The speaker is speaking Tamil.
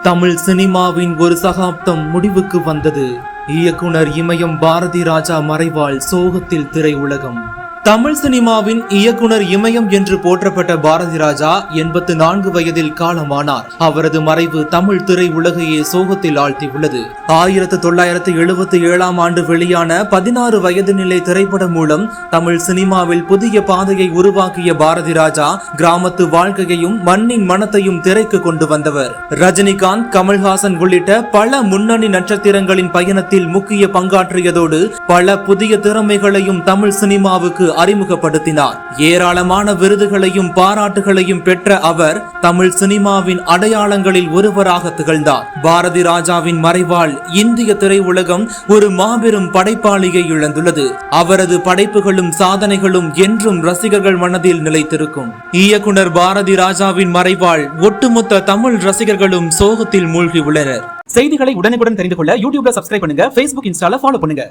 தமிழ் சினிமாவின் ஒரு சகாப்தம் முடிவுக்கு வந்தது. இயக்குனர் இமயம் பாரதி ராஜா மறைவால் சோகத்தில் திரையுலகம். தமிழ் சினிமாவின் இயக்குனர் இமயம் என்று போற்றப்பட்ட பாரதி ராஜா 84 வயதில் காலமானார். அவரது மறைவு தமிழ் திரை உலகையே சோகத்தில் ஆழ்த்தியுள்ளது. 1977 ஆண்டு வெளியான 16 வயது நிலை திரைப்படம் மூலம் தமிழ் சினிமாவில் புதிய பாதையை உருவாக்கிய பாரதி ராஜா கிராமத்து வாழ்க்கையையும் மண்ணின் மனத்தையும் திரைக்கு கொண்டு வந்தவர். ரஜினிகாந்த், கமல்ஹாசன் உள்ளிட்ட பல முன்னணி நட்சத்திரங்களின் பயணத்தில் முக்கிய பங்காற்றியதோடு பல புதிய திறமைகளையும் தமிழ் சினிமாவுக்கு அறிமுகப்படுத்தினார். ஏராளமான விருதுகளையும் பாராட்டுகளையும் பெற்ற அவர் தமிழ் சினிமாவின் அடையாளங்களில் ஒருவராக திகழ்ந்தார். பாரதி ராஜாவின் மறைவால் இந்திய திரையுலகம் ஒரு மாபெரும் படைப்பாளியை இழந்துள்ளது. அவரது படைப்புகளும் சாதனைகளும் என்றும் ரசிகர்கள் மனதில் நிலைத்திருக்கும். இயக்குனர் பாரதி ராஜாவின் மறைவால் ஒட்டுமொத்த தமிழ் ரசிகர்களும் சோகத்தில் மூழ்கி உள்ளனர். செய்திகளை உடனுக்குடன் தெரிந்து கொள்ள யூடியூப்ல சப்ஸ்கிரைப் பண்ணுங்க, Facebook, Instaல ஃபாலோ பண்ணுங்க.